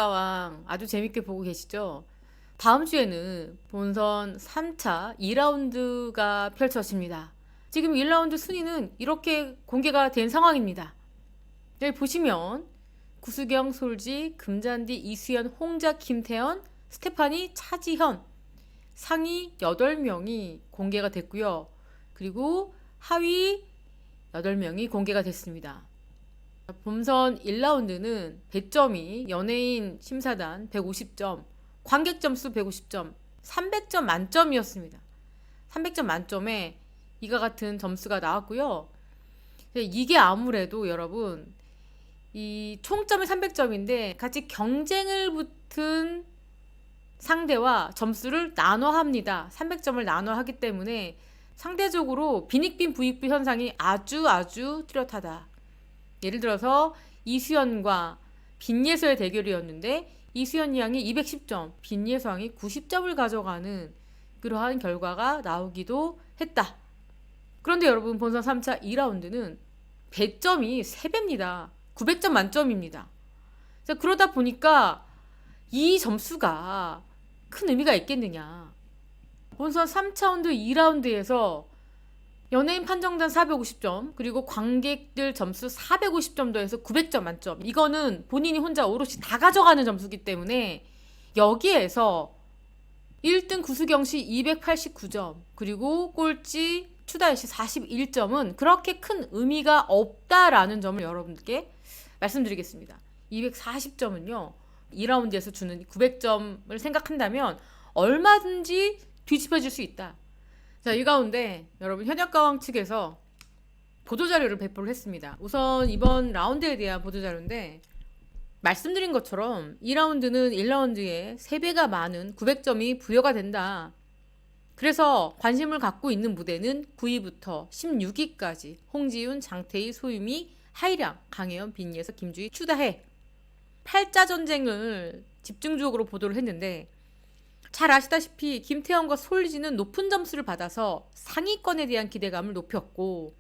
현역가왕 아주 재밌게 보고 계시죠? 다음 주에는 본선 3차 2라운드가 펼쳐집니다. 지금 1라운드 순위는 이렇게 공개가 된 상황입니다. 여기 보시면 구수경, 솔지, 금잔디, 이수연, 홍자, 김태현, 스테파니, 차지현 상위 8명이 공개가 됐고요. 그리고 하위 8명이 공개가 됐습니다. 본선 1라운드는 배점이 연예인 심사단 150점, 관객 점수 150점, 300점 만점이었습니다. 300점 만점에 이와 같은 점수가 나왔고요. 이게 아무래도 여러분 이 총점이 300점인데 같이 경쟁을 붙은 상대와 점수를 나눠 합니다. 300점을 나눠 하기 때문에 상대적으로 빈익빈 부익부 현상이 아주 뚜렷하다. 예를 들어서 이수연과 빈예서의 대결이었는데 이수연 양이 210점, 빈예서 양이 90점을 가져가는 그러한 결과가 나오기도 했다. 그런데 여러분 본선 3차 2라운드는 배점이 3배입니다. 900점 만점입니다. 그러다 보니까 이 점수가 큰 의미가 있겠느냐. 본선 3차운드 2라운드에서 연예인 판정단 450점, 그리고 관객들 점수 450점 더해서 900점 만점. 이거는 본인이 혼자 오롯이 다 가져가는 점수기 때문에 여기에서 1등 구수경 씨 289점, 그리고 꼴찌 추다혜 씨 41점은 그렇게 큰 의미가 없다라는 점을 여러분들께 말씀드리겠습니다. 240점은요, 2라운드에서 주는 900점을 생각한다면 얼마든지 뒤집어질 수 있다. 자, 이 가운데 여러분 현역가왕 측에서 보도자료를 배포를 했습니다. 우선 이번 라운드에 대한 보도자료인데 말씀드린 것처럼 2라운드는 1라운드에 3배가 많은 900점이 부여가 된다. 그래서 관심을 갖고 있는 무대는 9위부터 16위까지 홍지윤, 장태희, 소유미, 하이량, 강혜연, 빈예서, 김주희, 추다혜 8자 전쟁을 집중적으로 보도를 했는데 잘 아시다시피 김태현과 솔지는 높은 점수를 받아서 상위권에 대한 기대감을 높였고,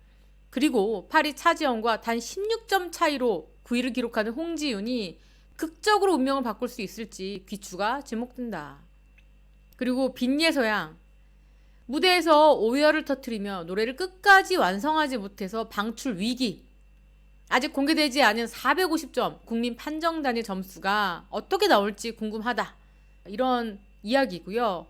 그리고 8위 차지현과 단 16점 차이로 9위를 기록하는 홍지윤이 극적으로 운명을 바꿀 수 있을지 귀추가 주목된다. 그리고 빈예서양 무대에서 오열을 터뜨리며 노래를 끝까지 완성하지 못해서 방출 위기, 아직 공개되지 않은 450점 국민 판정단의 점수가 어떻게 나올지 궁금하다, 이런 이야기고요.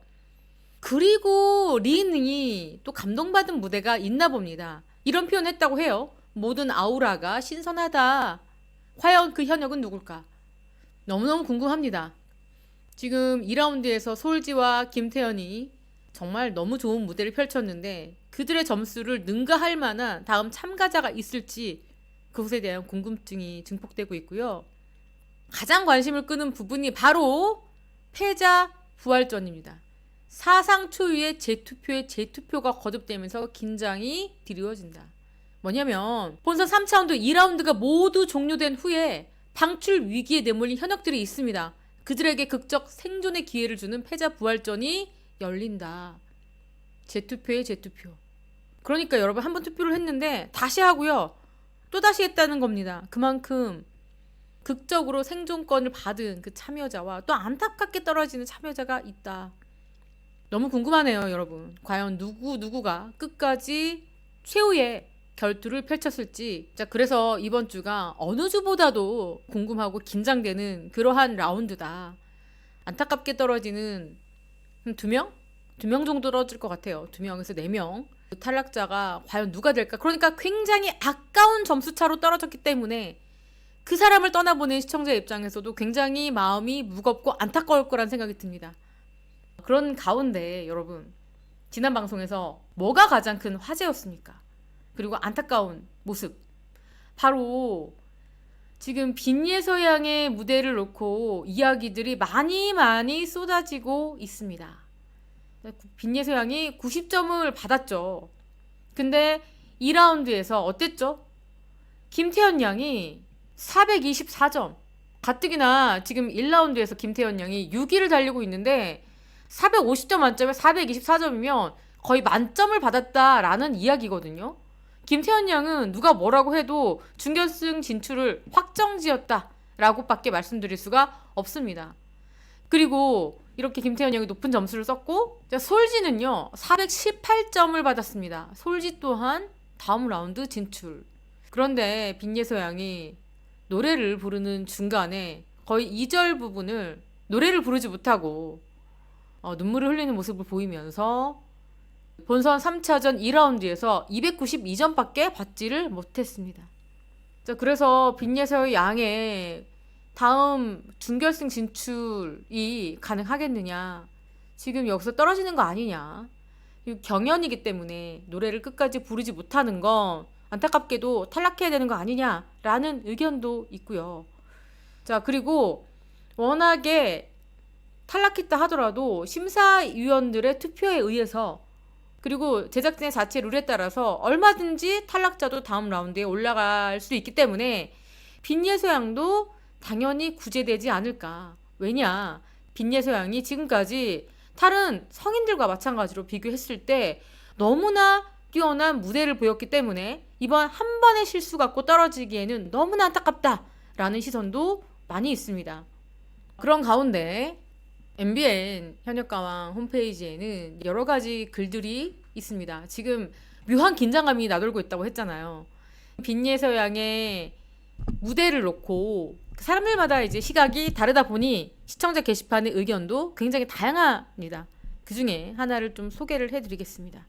그리고 린이 또 감동받은 무대가 있나 봅니다. 이런 표현했다고 해요. 모든 아우라가 신선하다. 과연 그 현역은 누굴까? 너무너무 궁금합니다. 지금 2라운드에서 솔지와 김태현이 정말 너무 좋은 무대를 펼쳤는데 그들의 점수를 능가할 만한 다음 참가자가 있을지 그것에 대한 궁금증이 증폭되고 있고요. 가장 관심을 끄는 부분이 바로 패자 부활전입니다. 사상 초유의 재투표가 거듭되면서 긴장이 드리워진다. 뭐냐면 본선 3차운드 2라운드가 모두 종료된 후에 방출 위기에 내몰린 현역들이 있습니다. 그들에게 극적 생존의 기회를 주는 패자 부활전이 열린다. 재투표의 재투표. 그러니까 여러분 한 번 투표를 했는데 다시 하고요. 또다시 했다는 겁니다. 그만큼 극적으로 생존권을 받은 그 참여자와 또 안타깝게 떨어지는 참여자가 있다. 너무 궁금하네요, 여러분. 과연 누구가 끝까지 최후의 결투를 펼쳤을지. 자, 그래서 이번 주가 어느 주보다도 궁금하고 긴장되는 그러한 라운드다. 안타깝게 떨어지는 2명? 2명 정도 떨어질 것 같아요. 2명에서 4명. 탈락자가 과연 누가 될까? 그러니까 굉장히 아까운 점수차로 떨어졌기 때문에 그 사람을 떠나보낸 시청자 입장에서도 굉장히 마음이 무겁고 안타까울 거란 생각이 듭니다. 그런 가운데 여러분, 지난 방송에서 뭐가 가장 큰 화제였습니까? 그리고 안타까운 모습, 바로 지금 빈예서 양의 무대를 놓고 이야기들이 많이 쏟아지고 있습니다. 빈예서 양이 90점을 받았죠. 근데 2라운드에서 어땠죠? 김태현 양이 424점. 가뜩이나 지금 1라운드에서 김태현 양이 6위를 달리고 있는데 450점 만점에 424점이면 거의 만점을 받았다라는 이야기거든요. 김태현 양은 누가 뭐라고 해도 준결승 진출을 확정지었다라고 밖에 말씀드릴 수가 없습니다. 그리고 이렇게 김태현 역이 높은 점수를 썼고, 솔지는요 418점을 받았습니다. 솔지 또한 다음 라운드 진출. 그런데 빈예서 양이 노래를 부르는 중간에 거의 2절 부분을 노래를 부르지 못하고 눈물을 흘리는 모습을 보이면서 본선 3차전 2라운드에서 292점밖에 받지를 못했습니다. 그래서 빈예서 양의 다음 준결승 진출이 가능하겠느냐, 지금 여기서 떨어지는 거 아니냐, 경연이기 때문에 노래를 끝까지 부르지 못하는 건 안타깝게도 탈락해야 되는 거 아니냐라는 의견도 있고요. 그리고 워낙에 탈락했다 하더라도 심사위원들의 투표에 의해서, 그리고 제작진의 자체 룰에 따라서 얼마든지 탈락자도 다음 라운드에 올라갈 수 있기 때문에 빈예서 양도 당연히 구제되지 않을까. 왜냐, 빈예서 양이 지금까지 다른 성인들과 마찬가지로 비교했을 때 너무나 뛰어난 무대를 보였기 때문에 이번 한 번의 실수 갖고 떨어지기에는 너무나 안타깝다라는 시선도 많이 있습니다. 그런 가운데 MBN 현역가왕 홈페이지에는 여러 가지 글들이 있습니다. 지금 묘한 긴장감이 나돌고 있다고 했잖아요. 빈예서 양의 무대를 놓고 사람들마다 이제 시각이 다르다 보니 시청자 게시판의 의견도 굉장히 다양합니다. 그 중에 하나를 좀 소개를 해드리겠습니다.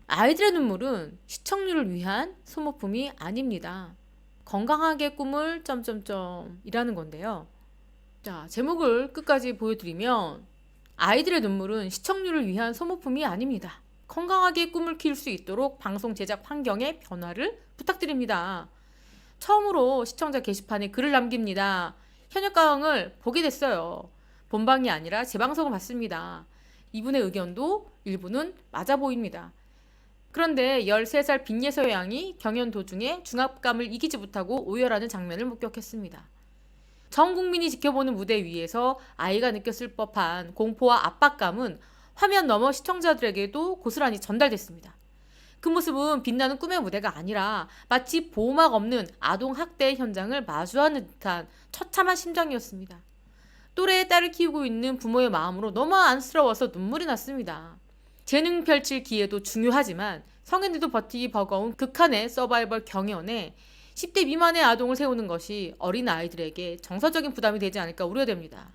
아이들의 눈물은 시청률을 위한 소모품이 아닙니다. 건강하게 꿈을 이라는 건데요. 제목을 끝까지 보여드리면, 아이들의 눈물은 시청률을 위한 소모품이 아닙니다. 건강하게 꿈을 키울 수 있도록 방송 제작 환경의 변화를 부탁드립니다. 처음으로 시청자 게시판에 글을 남깁니다. 현역가왕을 보게 됐어요. 본방이 아니라 재방송을 봤습니다. 이분의 의견도 일부는 맞아 보입니다. 그런데 13살 빈예서 양이 경연 도중에 중압감을 이기지 못하고 오열하는 장면을 목격했습니다. 전 국민이 지켜보는 무대 위에서 아이가 느꼈을 법한 공포와 압박감은 화면 너머 시청자들에게도 고스란히 전달됐습니다. 그 모습은 빛나는 꿈의 무대가 아니라 마치 보호막 없는 아동학대 현장을 마주하는 듯한 처참한 심정이었습니다. 또래의 딸을 키우고 있는 부모의 마음으로 너무 안쓰러워서 눈물이 났습니다. 재능 펼칠 기회도 중요하지만 성인들도 버티기 버거운 극한의 서바이벌 경연에 10대 미만의 아동을 세우는 것이 어린 아이들에게 정서적인 부담이 되지 않을까 우려됩니다.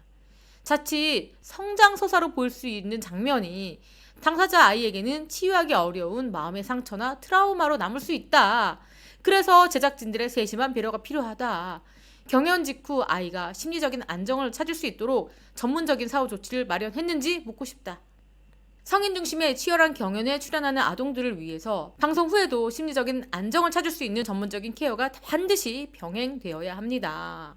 자칫 성장서사로 보일 수 있는 장면이 당사자 아이에게는 치유하기 어려운 마음의 상처나 트라우마로 남을 수 있다. 그래서 제작진들의 세심한 배려가 필요하다. 경연 직후 아이가 심리적인 안정을 찾을 수 있도록 전문적인 사후 조치를 마련했는지 묻고 싶다. 성인 중심의 치열한 경연에 출연하는 아동들을 위해서 방송 후에도 심리적인 안정을 찾을 수 있는 전문적인 케어가 반드시 병행되어야 합니다.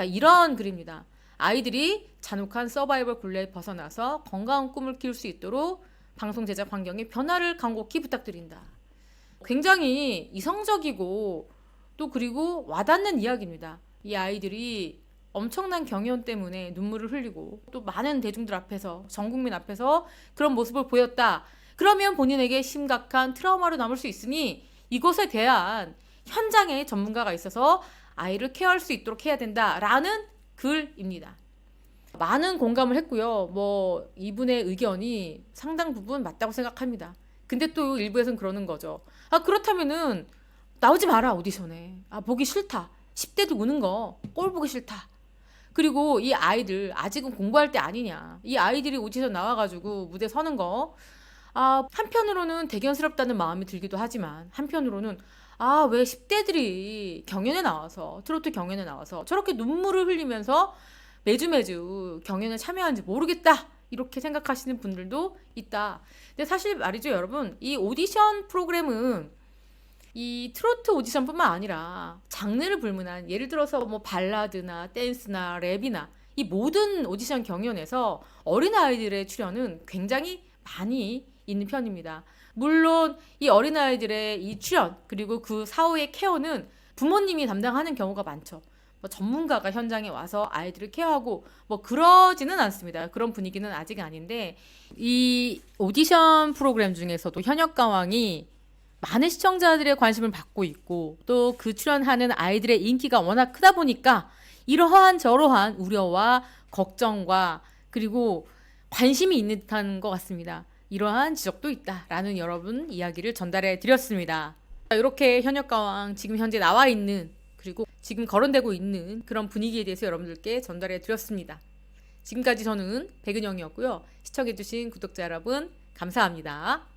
이런 글입니다. 아이들이 잔혹한 서바이벌 굴레에 벗어나서 건강한 꿈을 키울 수 있도록 방송 제작 환경의 변화를 간곡히 부탁드린다. 굉장히 이성적이고 또 그리고 와닿는 이야기입니다. 이 아이들이 엄청난 경연 때문에 눈물을 흘리고 또 많은 대중들 앞에서, 전 국민 앞에서 그런 모습을 보였다. 그러면 본인에게 심각한 트라우마로 남을 수 있으니 이것에 대한 현장에 전문가가 있어서 아이를 케어할 수 있도록 해야 된다라는 글입니다. 많은 공감을 했고요. 이분의 의견이 상당 부분 맞다고 생각합니다. 근데 또 일부에서는 그러는 거죠. 그렇다면은 나오지 마라, 오디션에. 보기 싫다. 10대도 우는 거 꼴 보기 싫다. 그리고 이 아이들 아직은 공부할 때 아니냐. 이 아이들이 오디션 나와가지고 무대 서는 거, 한편으로는 대견스럽다는 마음이 들기도 하지만 한편으로는 왜 10대들이 경연에 나와서, 트로트 경연에 나와서 저렇게 눈물을 흘리면서 매주 경연에 참여하는지 모르겠다, 이렇게 생각하시는 분들도 있다. 근데 사실 말이죠, 여러분, 이 오디션 프로그램은 이 트로트 오디션뿐만 아니라 장르를 불문한, 예를 들어서 발라드나 댄스나 랩이나 이 모든 오디션 경연에서 어린아이들의 출연은 굉장히 많이 있는 편입니다. 물론 이 어린아이들의 이 출연 그리고 그 사후의 케어는 부모님이 담당하는 경우가 많죠. 전문가가 현장에 와서 아이들을 케어하고 그러지는 않습니다. 그런 분위기는 아직 아닌데, 이 오디션 프로그램 중에서도 현역가왕이 많은 시청자들의 관심을 받고 있고 또 그 출연하는 아이들의 인기가 워낙 크다 보니까 이러한 저러한 우려와 걱정과 그리고 관심이 있는 듯한 것 같습니다. 이러한 지적도 있다라는 여러분 이야기를 전달해 드렸습니다. 이렇게 현역가왕 지금 현재 나와 있는 그리고 지금 거론되고 있는 그런 분위기에 대해서 여러분들께 전달해 드렸습니다. 지금까지 저는 백은영이었고요. 시청해 주신 구독자 여러분 감사합니다.